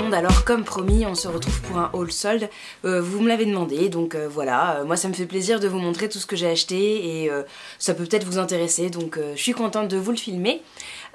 monde, alors comme promis on se retrouve pour un haul solde. Vous me l'avez demandé donc voilà, moi ça me fait plaisir de vous montrer tout ce que j'ai acheté et ça peut peut-être vous intéresser donc je suis contente de vous le filmer.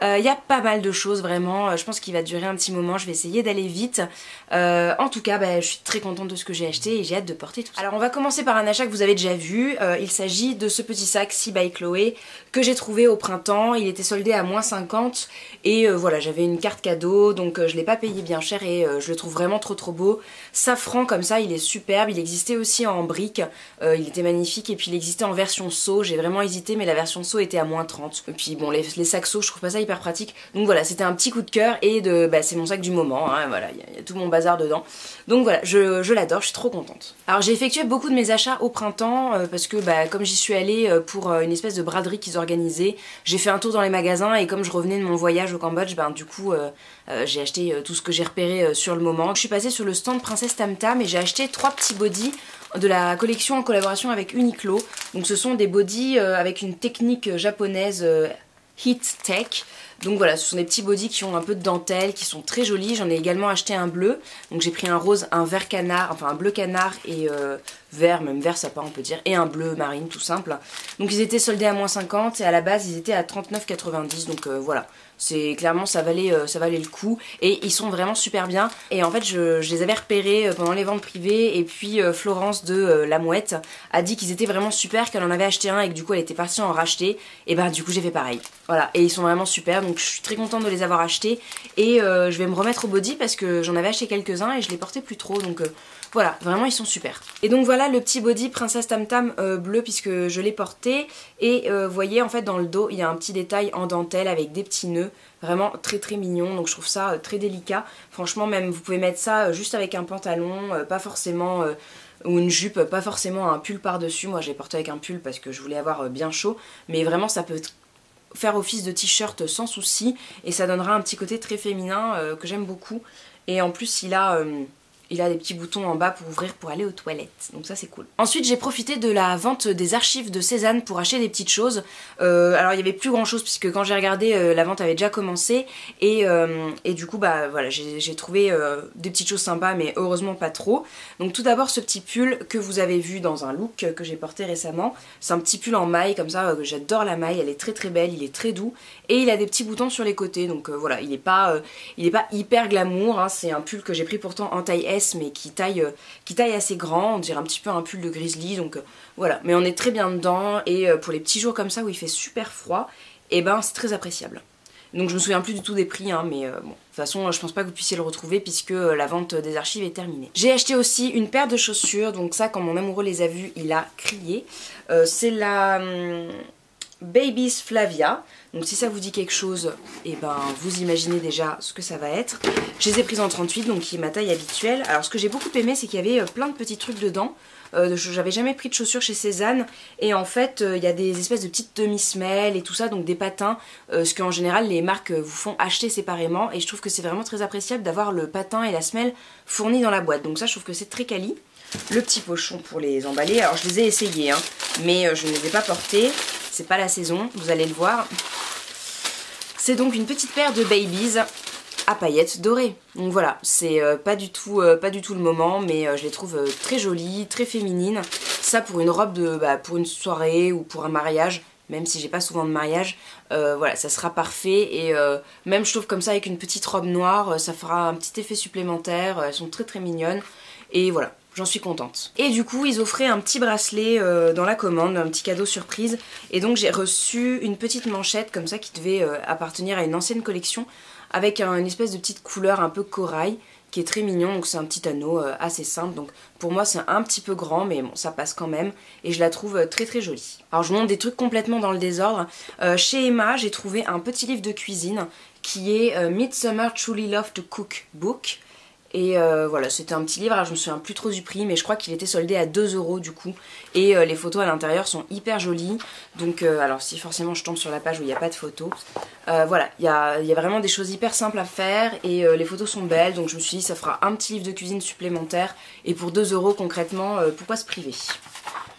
Il y a pas mal de choses vraiment, je pense qu'il va durer un petit moment, je vais essayer d'aller vite. En tout cas je suis très contente de ce que j'ai acheté et j'ai hâte de porter tout ça. Alors on va commencer par un achat que vous avez déjà vu, il s'agit de ce petit sac Si by Chloé que j'ai trouvé au printemps, il était soldé à moins 50 et voilà, j'avais une carte cadeau donc je l'ai pas payé bien cher et je le trouve vraiment trop beau. Safran comme ça, il est superbe, il existait aussi en brique, il était magnifique et puis il existait en version seau, j'ai vraiment hésité mais la version seau était à moins 30. Et puis bon les sacs seau je trouve pas ça hyper pratique, donc voilà c'était un petit coup de cœur et c'est mon sac du moment, hein, voilà, il y a tout mon bazar dedans, donc voilà je l'adore, je suis trop contente. Alors j'ai effectué beaucoup de mes achats au printemps parce que comme j'y suis allée pour une espèce de braderie qu'ils organisaient, j'ai fait un tour dans les magasins et comme je revenais de mon voyage au Cambodge, du coup j'ai acheté tout ce que j'ai repéré sur le moment. Je suis passée sur le stand Princesse Tam Tam et j'ai acheté 3 petits bodys de la collection en collaboration avec Uniqlo. Donc ce sont des bodys avec une technique japonaise Heat Tech. Donc voilà, ce sont des petits bodys qui ont un peu de dentelle, qui sont très jolis. J'en ai également acheté un bleu. Donc j'ai pris un rose, un vert canard, enfin un bleu canard et vert, même vert sapin on peut dire, et un bleu marine tout simple. Donc ils étaient soldés à moins 50 et à la base ils étaient à 39,90. Donc voilà, c'est clairement ça valait le coup et ils sont vraiment super bien. Et en fait je les avais repérés pendant les ventes privées et puis Florence de La Mouette a dit qu'ils étaient vraiment super, qu'elle en avait acheté un et que du coup elle était partie en racheter. Et du coup j'ai fait pareil. Voilà, et ils sont vraiment super donc je suis très contente de les avoir achetés et je vais me remettre au body parce que j'en avais acheté quelques-uns et je les portais plus trop donc voilà, vraiment ils sont super. Et donc voilà le petit body Princesse Tam Tam bleu puisque je l'ai porté et vous voyez en fait dans le dos il y a un petit détail en dentelle avec des petits nœuds, vraiment très mignon, donc je trouve ça très délicat. Franchement même vous pouvez mettre ça juste avec un pantalon, pas forcément ou une jupe, pas forcément un pull par dessus. Moi j'ai porté avec un pull parce que je voulais avoir bien chaud, mais vraiment ça peut faire office de t-shirt sans souci et ça donnera un petit côté très féminin que j'aime beaucoup. Et en plus il a des petits boutons en bas pour ouvrir pour aller aux toilettes, donc ça c'est cool. Ensuite j'ai profité de la vente des archives de Cézanne pour acheter des petites choses. Alors il y avait plus grand chose puisque quand j'ai regardé la vente avait déjà commencé et du coup voilà j'ai trouvé des petites choses sympas mais heureusement pas trop. Donc tout d'abord ce petit pull que vous avez vu dans un look que j'ai porté récemment, c'est un petit pull en maille comme ça, j'adore la maille, elle est très belle, il est très doux et il a des petits boutons sur les côtés donc voilà il est pas hyper glamour, hein. C'est un pull que j'ai pris pourtant en taille S mais qui taille assez grand, on dirait un petit peu un pull de grizzly donc voilà, mais on est très bien dedans et pour les petits jours comme ça où il fait super froid, et c'est très appréciable. Donc je me souviens plus du tout des prix hein, mais bon, de toute façon je pense pas que vous puissiez le retrouver puisque la vente des archives est terminée. J'ai acheté aussi une paire de chaussures, donc ça quand mon amoureux les a vues il a crié. C'est la Baby's Flavia, donc si ça vous dit quelque chose, vous imaginez déjà ce que ça va être. Je les ai prises en 38, donc qui est ma taille habituelle. Alors ce que j'ai beaucoup aimé c'est qu'il y avait plein de petits trucs dedans. J'avais jamais pris de chaussures chez Cézanne et en fait il y a des espèces de petites demi-semelles et tout ça, donc des patins, ce qu'en général les marques vous font acheter séparément et je trouve que c'est vraiment très appréciable d'avoir le patin et la semelle fournis dans la boîte, donc ça je trouve que c'est très quali. Le petit pochon pour les emballer, alors je les ai essayés hein, mais je ne les ai pas portés, c'est pas la saison, vous allez le voir. C'est donc une petite paire de babies à paillettes dorées. Donc voilà, c'est pas du tout le moment, mais je les trouve très jolies, très féminines. Ça pour une robe pour une soirée ou pour un mariage, même si j'ai pas souvent de mariage, voilà, ça sera parfait. Et même je trouve comme ça avec une petite robe noire, ça fera un petit effet supplémentaire. Elles sont très mignonnes. Et voilà, j'en suis contente. Et du coup, ils offraient un petit bracelet dans la commande, un petit cadeau surprise. Et donc j'ai reçu une petite manchette comme ça qui devait appartenir à une ancienne collection avec une espèce de petite couleur un peu corail qui est très mignon. Donc c'est un petit anneau assez simple. Donc pour moi c'est un petit peu grand mais bon ça passe quand même. Et je la trouve très jolie. Alors je vous montre des trucs complètement dans le désordre. Chez Emma j'ai trouvé un petit livre de cuisine qui est Midsummer Truly Love to Cook Book. Et voilà, c'était un petit livre, alors je me souviens plus trop du prix, mais je crois qu'il était soldé à 2 € du coup. Et les photos à l'intérieur sont hyper jolies. Donc, alors si forcément je tombe sur la page où il n'y a pas de photos. Voilà, il y a vraiment des choses hyper simples à faire et les photos sont belles. Donc je me suis dit ça fera un petit livre de cuisine supplémentaire. Et pour 2 € concrètement, pourquoi se priver?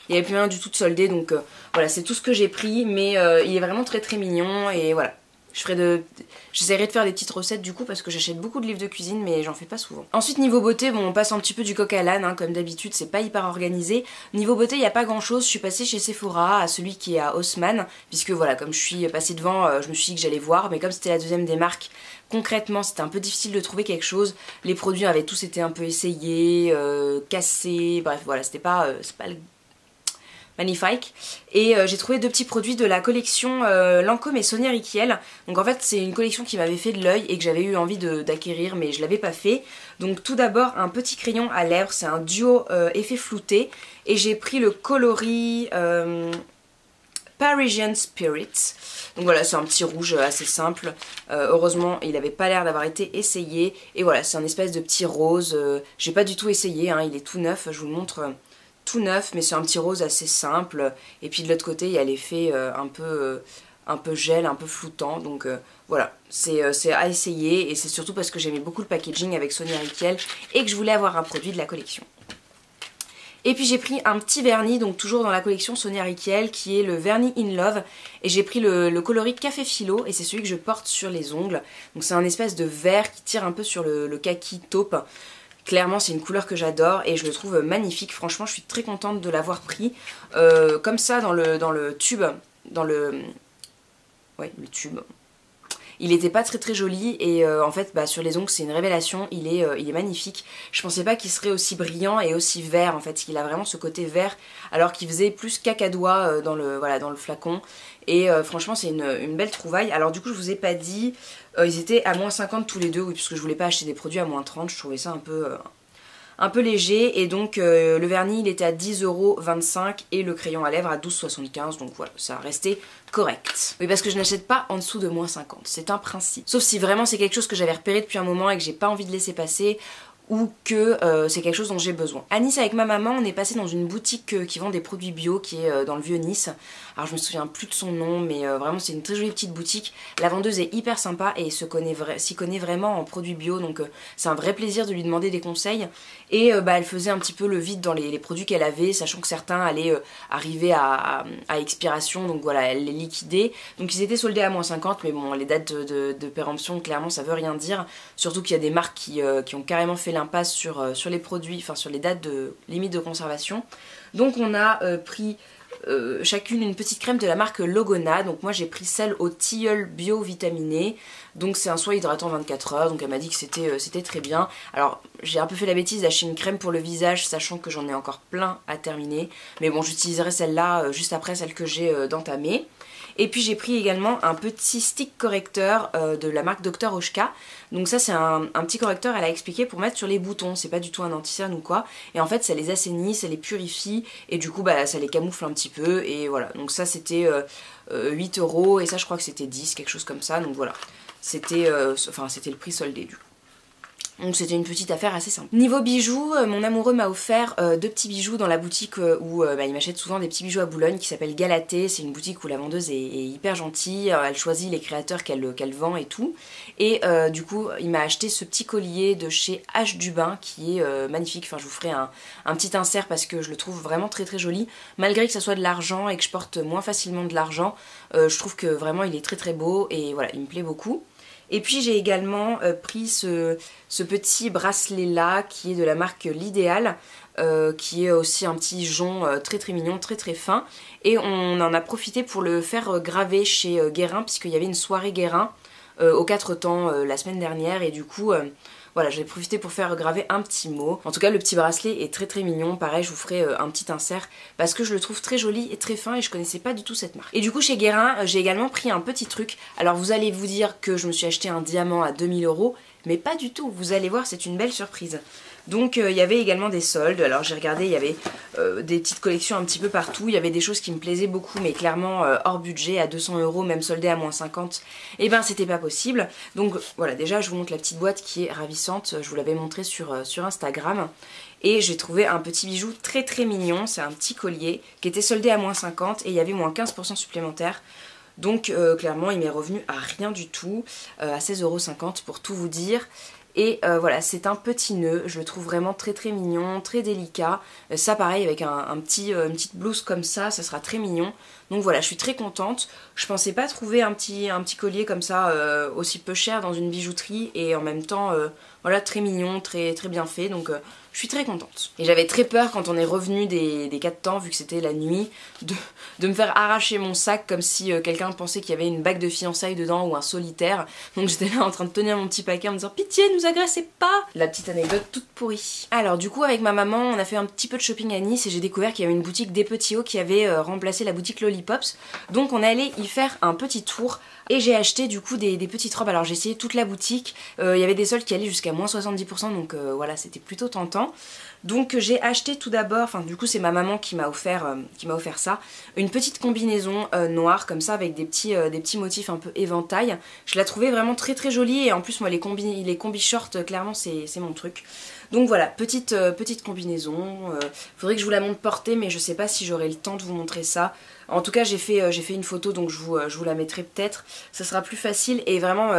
Il n'y avait plus rien du tout de soldé, donc voilà, c'est tout ce que j'ai pris. Mais il est vraiment très mignon et voilà. J'essaierai de faire des petites recettes du coup parce que j'achète beaucoup de livres de cuisine mais j'en fais pas souvent. Ensuite niveau beauté, bon on passe un petit peu du coq à l'âne hein, comme d'habitude, c'est pas hyper organisé. Niveau beauté il n'y a pas grand chose, je suis passée chez Sephora à celui qui est à Haussmann puisque voilà comme je suis passée devant je me suis dit que j'allais voir mais comme c'était la deuxième des marques, concrètement c'était un peu difficile de trouver quelque chose. Les produits avaient tous été un peu essayés, cassés, bref voilà c'était pas, c'est pas le magnifique. Et j'ai trouvé deux petits produits de la collection Lancôme et Sonia Rykiel. Donc en fait c'est une collection qui m'avait fait de l'œil et que j'avais eu envie d'acquérir mais je l'avais pas fait. Donc tout d'abord un petit crayon à lèvres, c'est un duo effet flouté et j'ai pris le coloris Parisian Spirit. Donc voilà c'est un petit rouge assez simple, heureusement il avait pas l'air d'avoir été essayé et voilà c'est un espèce de petit rose, j'ai pas du tout essayé hein, il est tout neuf, je vous le montre tout neuf mais c'est un petit rose assez simple et puis de l'autre côté il y a l'effet un peu gel, un peu floutant donc voilà c'est à essayer et c'est surtout parce que j'aimais beaucoup le packaging avec Sonia Rykiel et que je voulais avoir un produit de la collection. Et puis j'ai pris un petit vernis, donc toujours dans la collection Sonia Rykiel, qui est le vernis In Love. Et j'ai pris le coloris Café Philo, et c'est celui que je porte sur les ongles. Donc c'est un espèce de vert qui tire un peu sur le kaki taupe. Clairement c'est une couleur que j'adore et je le trouve magnifique, franchement je suis très contente de l'avoir pris. Comme ça dans le tube, ouais le tube. Il était pas très joli et en fait sur les ongles c'est une révélation, il est magnifique. Je pensais pas qu'il serait aussi brillant et aussi vert en fait, il a vraiment ce côté vert alors qu'il faisait plus cacadois dans le flacon. Et franchement c'est une belle trouvaille. Alors du coup je vous ai pas dit, ils étaient à moins 50 tous les deux, oui puisque je voulais pas acheter des produits à moins 30, je trouvais ça un peu léger et donc le vernis il était à 10,25€ et le crayon à lèvres à 12,75€, donc voilà ça restait correct. Oui parce que je n'achète pas en dessous de moins 50, c'est un principe. Sauf si vraiment c'est quelque chose que j'avais repéré depuis un moment et que j'ai pas envie de laisser passer ou que c'est quelque chose dont j'ai besoin. À Nice avec ma maman on est passé dans une boutique qui vend des produits bio qui est dans le vieux Nice. Alors je me souviens plus de son nom mais vraiment c'est une très jolie petite boutique. La vendeuse est hyper sympa et s'y connaît vraiment en produits bio donc c'est un vrai plaisir de lui demander des conseils. Et elle faisait un petit peu le vide dans les produits qu'elle avait, sachant que certains allaient arriver à expiration, donc voilà elle les liquidait. Donc ils étaient soldés à moins 50 mais bon les dates de péremption clairement ça veut rien dire. Surtout qu'il y a des marques qui ont carrément fait l'impasse sur les produits, enfin sur les dates de limite de conservation. Donc on a pris chacune une petite crème de la marque Logona. Donc moi j'ai pris celle au tilleul bio vitaminé. Donc c'est un soin hydratant 24 heures. Donc elle m'a dit que c'était très bien. Alors j'ai un peu fait la bêtise d'acheter une crème pour le visage sachant que j'en ai encore plein à terminer. Mais bon j'utiliserai celle-là juste après celle que j'ai d'entamée. Et puis j'ai pris également un petit stick correcteur de la marque Dr Oshka. Donc ça c'est un petit correcteur, elle a expliqué, pour mettre sur les boutons, c'est pas du tout un anti-cerne ou quoi. Et en fait ça les assainit, ça les purifie et du coup ça les camoufle un petit peu. Et voilà, donc ça c'était 8€ et ça je crois que c'était 10, quelque chose comme ça. Donc voilà, c'était le prix soldé du coup. Donc c'était une petite affaire assez simple. Niveau bijoux, mon amoureux m'a offert deux petits bijoux dans la boutique où il m'achète souvent des petits bijoux à Boulogne qui s'appelle Galatée. C'est une boutique où la vendeuse est hyper gentille, elle choisit les créateurs qu'elle vend et tout. Et du coup il m'a acheté ce petit collier de chez H Dubin qui est magnifique. Enfin je vous ferai un petit insert parce que je le trouve vraiment très joli. Malgré que ça soit de l'argent et que je porte moins facilement de l'argent, je trouve que vraiment il est très beau et voilà il me plaît beaucoup. Et puis j'ai également pris ce petit bracelet là qui est de la marque L'Idéal, qui est aussi un petit jonc très mignon, très fin. Et on en a profité pour le faire graver chez Guérin puisqu'il y avait une soirée Guérin aux 4 temps la semaine dernière et du coup voilà j'ai profité pour faire graver un petit mot. En tout cas le petit bracelet est très mignon, pareil je vous ferai un petit insert parce que je le trouve très joli et très fin et je connaissais pas du tout cette marque. Et du coup chez Guérin j'ai également pris un petit truc. Alors vous allez vous dire que je me suis acheté un diamant à 2000€, mais pas du tout, vous allez voir c'est une belle surprise. Donc il y avait également des soldes, alors j'ai regardé, il y avait des petites collections un petit peu partout, il y avait des choses qui me plaisaient beaucoup mais clairement hors budget, à 200€, même soldé à moins 50, et ben c'était pas possible. Donc voilà, déjà je vous montre la petite boîte qui est ravissante, je vous l'avais montré sur Instagram. Et j'ai trouvé un petit bijou très mignon, c'est un petit collier qui était soldé à moins 50 et il y avait moins 15% supplémentaire. Donc clairement il m'est revenu à rien du tout, à 16,50€ pour tout vous dire. Et voilà, c'est un petit nœud, je le trouve vraiment très très mignon, très délicat. Ça pareil avec une petite blouse comme ça sera très mignon. Donc voilà, je suis très contente. Je pensais pas trouver un petit collier comme ça aussi peu cher dans une bijouterie et en même temps voilà, très mignon, très bien fait. Donc je suis très contente. Et j'avais très peur quand on est revenu des 4 temps, vu que c'était la nuit, de me faire arracher mon sac comme si quelqu'un pensait qu'il y avait une bague de fiançailles dedans ou un solitaire. Donc j'étais là en train de tenir mon petit paquet en me disant pitié, ne nous agressez pas. La petite anecdote toute pourrie. Alors du coup avec ma maman on a fait un petit peu de shopping à Nice et j'ai découvert qu'il y avait une boutique des petits hauts qui avait remplacé la boutique Lollipops. Donc on est allé y faire un petit tour. Et j'ai acheté du coup des petites robes, alors j'ai essayé toute la boutique, il y avait des soldes qui allaient jusqu'à moins 70% donc voilà c'était plutôt tentant. Donc j'ai acheté tout d'abord, enfin du coup c'est ma maman qui m'a offert ça, une petite combinaison noire comme ça avec des petits motifs un peu éventail. Je la trouvais vraiment très très jolie et en plus moi les combi shorts clairement c'est mon truc. Donc voilà, petite combinaison, faudrait que je vous la montre portée mais je sais pas si j'aurai le temps de vous montrer ça. En tout cas j'ai fait une photo donc je vous la mettrai peut-être, ça sera plus facile et vraiment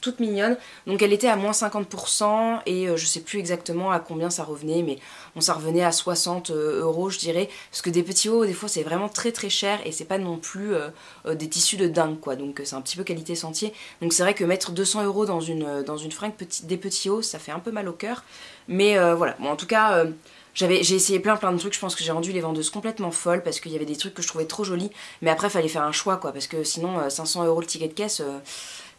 toute mignonne. Donc elle était à moins 50% et je sais plus exactement à combien ça revenait mais on ça revenait à 60 € je dirais. Parce que des petits hauts des fois c'est vraiment très très cher et c'est pas non plus des tissus de dingue quoi. Donc c'est un petit peu qualité sentier. Donc c'est vrai que mettre 200 € dans une fringue des petits hauts ça fait un peu mal au cœur. Mais voilà, bon en tout cas... j'ai essayé plein de trucs, je pense que j'ai rendu les vendeuses complètement folles parce qu'il y avait des trucs que je trouvais trop jolis, mais après il fallait faire un choix quoi, parce que sinon 500 € le ticket de caisse,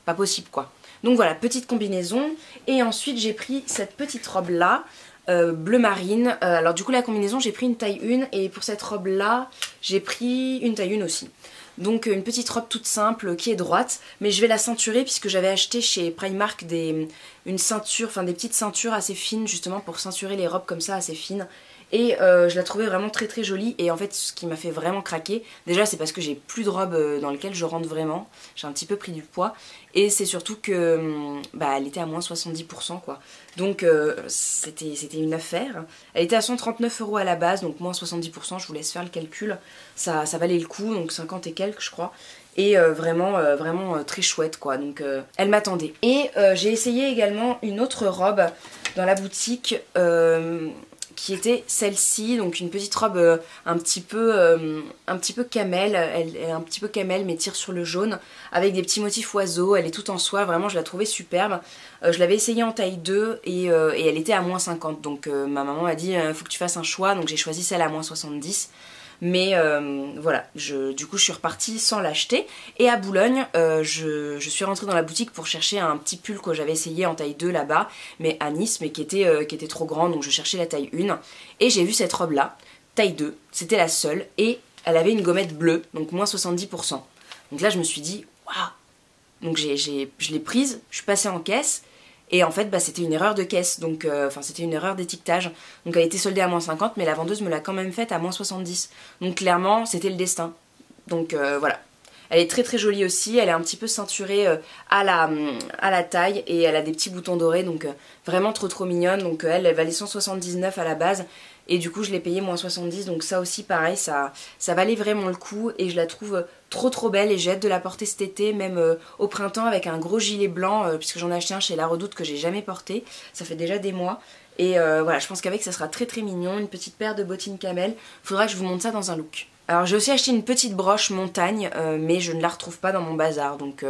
pas possible quoi. Donc voilà, petite combinaison, et ensuite j'ai pris cette petite robe là, bleu marine, alors du coup la combinaison j'ai pris une taille 1, et pour cette robe là j'ai pris une taille 1 aussi. Donc une petite robe toute simple qui est droite, mais je vais la ceinturer puisque j'avais acheté chez Primark une ceinture, enfin des petites ceintures assez fines justement pour ceinturer les robes comme ça assez fines. Et je la trouvais vraiment très très jolie et en fait ce qui m'a fait vraiment craquer, déjà c'est parce que j'ai plus de robes dans lesquelles je rentre vraiment, j'ai un petit peu pris du poids et c'est surtout que bah, elle était à moins 70% quoi. Donc c'était une affaire. Elle était à 139 € à la base, donc moins 70%, je vous laisse faire le calcul, ça valait le coup, donc 50 et quelques je crois. Et vraiment très chouette quoi, donc elle m'attendait. Et j'ai essayé également une autre robe dans la boutique qui était celle-ci, donc une petite robe un petit peu camel, elle est un petit peu camel mais tire sur le jaune, avec des petits motifs oiseaux, elle est toute en soie, vraiment je la trouvais superbe. Je l'avais essayée en taille 2 et elle était à moins 50, donc ma maman a dit faut que tu fasses un choix, donc j'ai choisi celle à moins 70. Mais voilà, du coup je suis repartie sans l'acheter. Et à Boulogne, je suis rentrée dans la boutique pour chercher un petit pull que j'avais essayé en taille 2 là-bas, mais à Nice, mais qui était trop grand, donc je cherchais la taille 1. Et j'ai vu cette robe là, taille 2, c'était la seule, et elle avait une gommette bleue, donc moins 70%. Donc là je me suis dit, waouh. Donc je l'ai prise, je suis passée en caisse, et en fait bah, c'était une erreur de caisse, donc enfin c'était une erreur d'étiquetage. Donc elle était soldée à moins 50 mais la vendeuse me l'a quand même faite à moins 70. Donc clairement c'était le destin. Donc voilà. Elle est très très jolie aussi, elle est un petit peu ceinturée à la taille et elle a des petits boutons dorés, donc vraiment trop mignonne. Donc elle valait 179 à la base et du coup je l'ai payée moins 70, donc ça aussi pareil, ça valait vraiment le coup et je la trouve trop belle et j'ai hâte de la porter cet été, même au printemps avec un gros gilet blanc, puisque j'en ai acheté un chez La Redoute que j'ai jamais porté, ça fait déjà des mois. Et voilà, je pense qu'avec ça sera très mignon, une petite paire de bottines camel, faudra que je vous montre ça dans un look. Alors j'ai aussi acheté une petite broche montagne, mais je ne la retrouve pas dans mon bazar, donc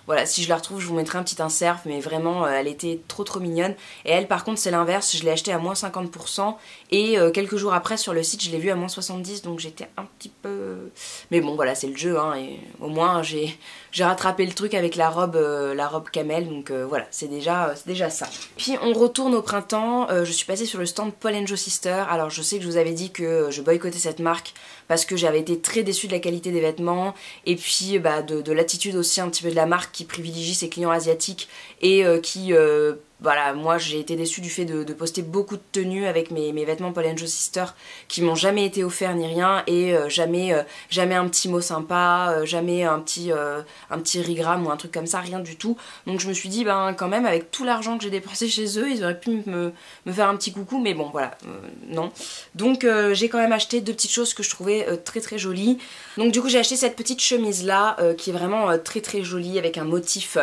voilà, si je la retrouve je vous mettrai un petit insert, mais vraiment elle était trop mignonne. Et elle par contre c'est l'inverse, je l'ai achetée à moins 50% et quelques jours après sur le site je l'ai vue à moins 70, donc j'étais un petit peu... Mais bon voilà, c'est le jeu hein, et au moins j'ai rattrapé le truc avec la robe camel, donc voilà, c'est déjà ça. Puis on retourne au printemps, je suis passée sur le stand Paul & Joe Sister. Alors je sais que je vous avais dit que je boycottais cette marque parce que j'avais été très déçue de la qualité des vêtements et puis bah, de l'attitude aussi un petit peu de la marque qui privilégie ses clients asiatiques et qui... voilà, moi j'ai été déçue du fait de poster beaucoup de tenues avec mes vêtements Paul & Joe Sister qui m'ont jamais été offerts ni rien et jamais un petit mot sympa, jamais un petit rigram ou un truc comme ça, rien du tout. Donc je me suis dit ben quand même avec tout l'argent que j'ai dépensé chez eux, ils auraient pu me faire un petit coucou, mais bon voilà, non. Donc j'ai quand même acheté deux petites choses que je trouvais très jolies. Donc du coup j'ai acheté cette petite chemise là qui est vraiment très jolie avec un motif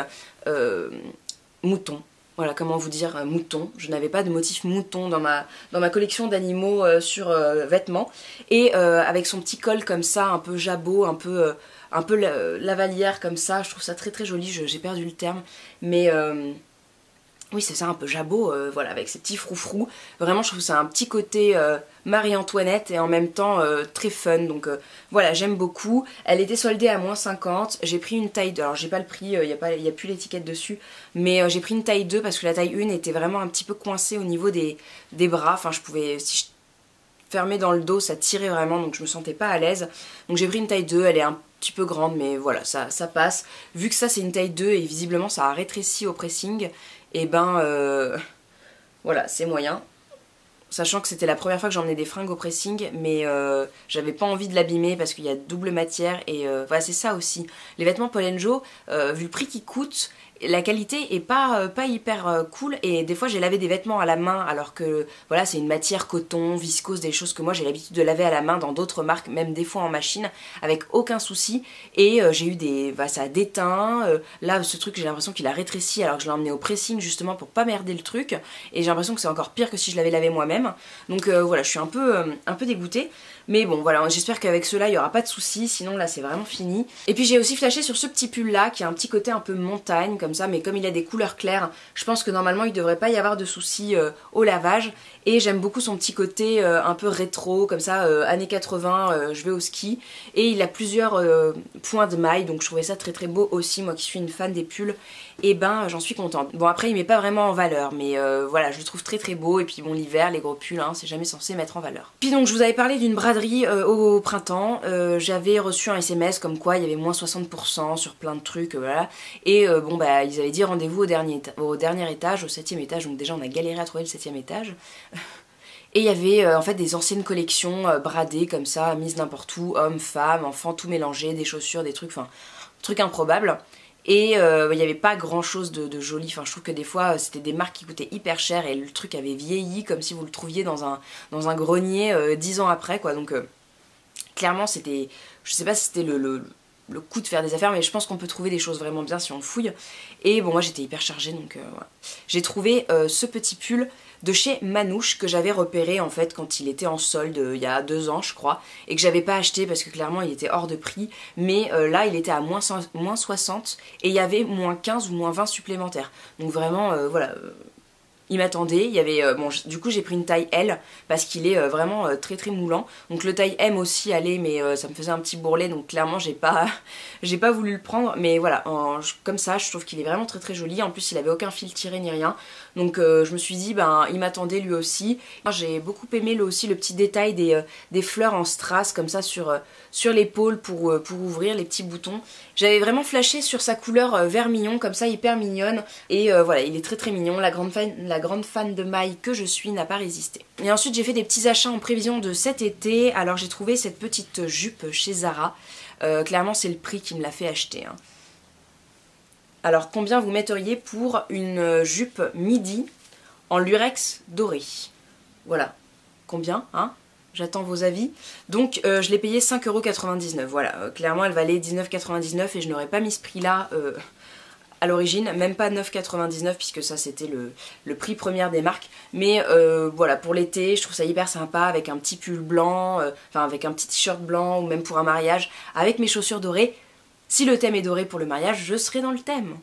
mouton. voilà, comment vous dire, mouton. Je n'avais pas de motif mouton dans ma collection d'animaux sur vêtements. Et avec son petit col comme ça, un peu jabot, un peu lavalière comme ça, je trouve ça très très joli, j'ai perdu le terme. Mais oui, c'est ça, un peu jabot, voilà, avec ses petits froufrous. Vraiment, je trouve ça un petit côté Marie-Antoinette et en même temps très fun. Donc voilà, j'aime beaucoup. Elle était soldée à -50. J'ai pris une taille 2. Alors, j'ai pas le prix, il n'y a plus l'étiquette dessus. Mais j'ai pris une taille 2 parce que la taille 1 était vraiment un petit peu coincée au niveau des bras. Enfin, je pouvais, si je fermais dans le dos, ça tirait vraiment, donc je me sentais pas à l'aise. Donc j'ai pris une taille 2, elle est un petit peu grande, mais voilà, ça passe. Vu que ça, c'est une taille 2 et visiblement, ça a rétréci au pressing, et ben voilà, c'est moyen. Sachant que c'était la première fois que j'emmenais des fringues au pressing, mais j'avais pas envie de l'abîmer parce qu'il y a double matière et voilà, c'est ça aussi. Les vêtements Paul & Joe, vu le prix qu'ils coûtent, la qualité est pas hyper cool et des fois j'ai lavé des vêtements à la main alors que voilà, c'est une matière coton, viscose, des choses que moi j'ai l'habitude de laver à la main dans d'autres marques, même des fois en machine, avec aucun souci. Et j'ai eu des... Bah, ça a déteint, là ce truc j'ai l'impression qu'il a rétréci alors que je l'ai emmené au pressing justement pour pas merder le truc, et j'ai l'impression que c'est encore pire que si je l'avais lavé moi-même. Donc voilà, je suis un peu dégoûtée. Mais bon voilà, j'espère qu'avec cela il n'y aura pas de soucis, sinon là c'est vraiment fini. Et puis j'ai aussi flashé sur ce petit pull là qui a un petit côté un peu montagne comme ça, mais comme il a des couleurs claires, je pense que normalement il devrait pas y avoir de soucis au lavage. Et j'aime beaucoup son petit côté un peu rétro, comme ça, années 80, je vais au ski. Et il a plusieurs points de maille, donc je trouvais ça très très beau aussi, moi qui suis une fan des pulls. Et ben j'en suis contente. Bon après il met pas vraiment en valeur, mais voilà, je le trouve très très beau. Et puis bon, l'hiver, les gros pulls, hein, c'est jamais censé mettre en valeur. Puis donc je vous avais parlé d'une braderie au printemps. J'avais reçu un SMS comme quoi il y avait moins 60% sur plein de trucs, voilà. Et bon bah ils avaient dit rendez-vous au dernier étage, au 7e étage, donc déjà on a galéré à trouver le 7e étage. Et il y avait en fait des anciennes collections bradées comme ça, mises n'importe où, hommes, femmes, enfants, tout mélangé, des chaussures, des trucs, enfin, trucs improbables. Et il n'y avait pas grand chose de joli, enfin je trouve que des fois c'était des marques qui coûtaient hyper cher et le truc avait vieilli comme si vous le trouviez dans un grenier 10 ans après quoi. Donc clairement c'était, je sais pas si c'était le coup de faire des affaires, mais je pense qu'on peut trouver des choses vraiment bien si on fouille. Et bon moi j'étais hyper chargée donc voilà. J'ai trouvé ce petit pull de chez Manouche que j'avais repéré en fait quand il était en solde il y a 2 ans je crois, et que j'avais pas acheté parce que clairement il était hors de prix, mais là il était à moins 60 et il y avait moins 15 ou moins 20 supplémentaires, donc vraiment voilà, il m'attendait, il y avait, bon du coup j'ai pris une taille L parce qu'il est vraiment très très moulant, donc le taille M aussi allait, mais ça me faisait un petit bourrelet, donc clairement j'ai pas voulu le prendre, mais voilà, comme ça je trouve qu'il est vraiment très très joli. En plus il avait aucun fil tiré ni rien, donc je me suis dit ben il m'attendait lui aussi. J'ai beaucoup aimé le petit détail des fleurs en strass comme ça sur l'épaule pour ouvrir les petits boutons. J'avais vraiment flashé sur sa couleur vermillon comme ça, hyper mignonne, et voilà, il est très très mignon. La grande fan de maille que je suis n'a pas résisté. Et ensuite j'ai fait des petits achats en prévision de cet été. Alors j'ai trouvé cette petite jupe chez Zara. Clairement c'est le prix qui me l'a fait acheter, hein. Alors combien vous metteriez pour une jupe midi en lurex doré? Voilà, combien, hein? J'attends vos avis. Donc je l'ai payé 5,99 €. Voilà, clairement elle valait 19,99 € et je n'aurais pas mis ce prix là à l'origine, même pas 9,99 € puisque ça c'était le prix première des marques. Mais voilà, pour l'été je trouve ça hyper sympa avec un petit pull blanc, enfin avec un petit t-shirt blanc, ou même pour un mariage avec mes chaussures dorées. Si le thème est doré pour le mariage, je serai dans le thème.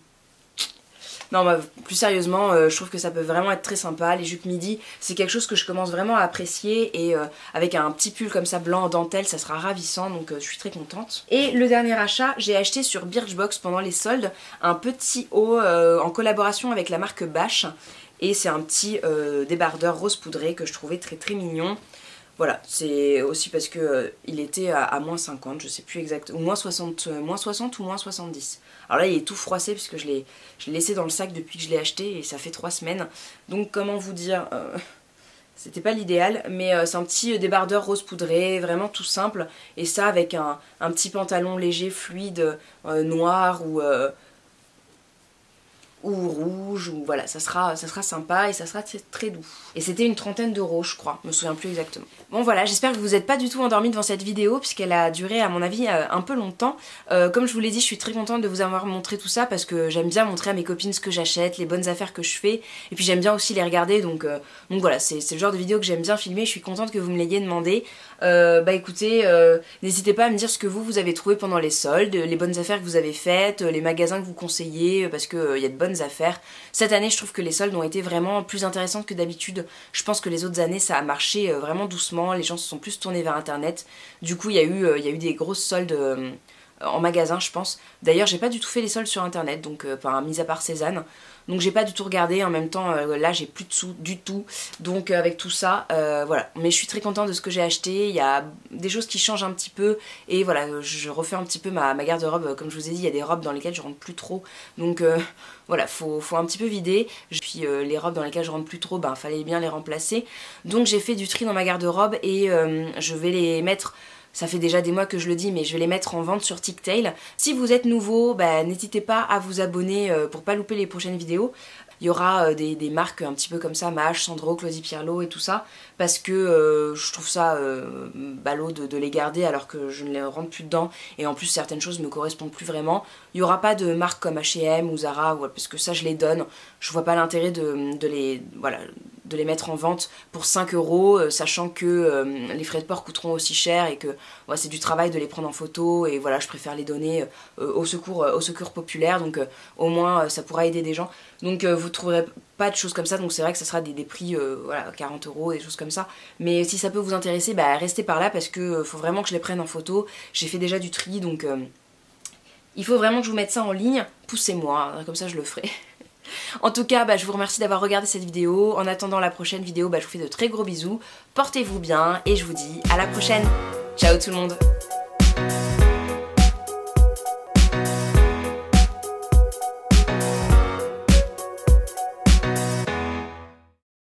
Non, bah, plus sérieusement, je trouve que ça peut vraiment être très sympa. Les jupes midi, c'est quelque chose que je commence vraiment à apprécier, et avec un petit pull comme ça blanc en dentelle, ça sera ravissant, donc je suis très contente. Et le dernier achat, j'ai acheté sur Birchbox pendant les soldes un petit haut en collaboration avec la marque Bash, et c'est un petit débardeur rose poudré que je trouvais très très mignon. Voilà, c'est aussi parce que il était à moins 50, je sais plus exactement, ou moins 60 ou moins 70. Alors là il est tout froissé puisque je l'ai laissé dans le sac depuis que je l'ai acheté et ça fait 3 semaines. Donc comment vous dire, c'était pas l'idéal, mais c'est un petit débardeur rose poudré, vraiment tout simple. Et ça avec un petit pantalon léger, fluide, noir ou rouge, ou voilà, ça sera sympa et ça sera très doux. Et c'était une 30aine d'euros je crois, je me souviens plus exactement. Bon voilà, j'espère que vous n'êtes pas du tout endormis devant cette vidéo puisqu'elle a duré à mon avis un peu longtemps. Comme je vous l'ai dit, je suis très contente de vous avoir montré tout ça parce que j'aime bien montrer à mes copines ce que j'achète, les bonnes affaires que je fais, et puis j'aime bien aussi les regarder, donc voilà, c'est le genre de vidéo que j'aime bien filmer. Je suis contente que vous me l'ayez demandé. Bah écoutez, n'hésitez pas à me dire ce que vous avez trouvé pendant les soldes, les bonnes affaires que vous avez faites, les magasins que vous conseillez, parce que y a de bonnes affaires. Cette année je trouve que les soldes ont été vraiment plus intéressantes que d'habitude. Je pense que les autres années ça a marché vraiment doucement, les gens se sont plus tournés vers internet. Du coup il y a eu des grosses soldes en magasin je pense. D'ailleurs j'ai pas du tout fait les soldes sur internet, donc mis à part Cézanne. Donc j'ai pas du tout regardé, en même temps là j'ai plus de sous du tout, donc avec tout ça voilà, mais je suis très contente de ce que j'ai acheté. Il y a des choses qui changent un petit peu et voilà, je refais un petit peu ma garde-robe. Comme je vous ai dit, il y a des robes dans lesquelles je rentre plus trop, donc voilà, faut un petit peu vider. Puis les robes dans lesquelles je rentre plus trop, ben fallait bien les remplacer, donc j'ai fait du tri dans ma garde-robe et je vais les mettre. Ça fait déjà des mois que je le dis, mais je vais les mettre en vente sur TikTail. Si vous êtes nouveau, bah, n'hésitez pas à vous abonner pour pas louper les prochaines vidéos. Il y aura des marques un petit peu comme ça, Maje, Sandro, Claudie Pierlot et tout ça, parce que je trouve ça ballot de les garder alors que je ne les rentre plus dedans, et en plus certaines choses me correspondent plus vraiment. Il n'y aura pas de marques comme H&M ou Zara, parce que ça je les donne. Je vois pas l'intérêt de les mettre en vente pour 5 €, sachant que les frais de port coûteront aussi cher et que ouais, c'est du travail de les prendre en photo, et voilà, je préfère les donner au secours populaire, donc au moins ça pourra aider des gens. Donc vous trouverez pas de choses comme ça, donc c'est vrai que ça sera des prix voilà, 40 €, des choses comme ça. Mais si ça peut vous intéresser, bah restez par là parce que faut vraiment que je les prenne en photo. J'ai fait déjà du tri, donc il faut vraiment que je vous mette ça en ligne. Poussez-moi, hein, comme ça je le ferai. En tout cas, bah, je vous remercie d'avoir regardé cette vidéo. En attendant la prochaine vidéo, bah, je vous fais de très gros bisous. Portez-vous bien et je vous dis à la prochaine. Ciao tout le monde.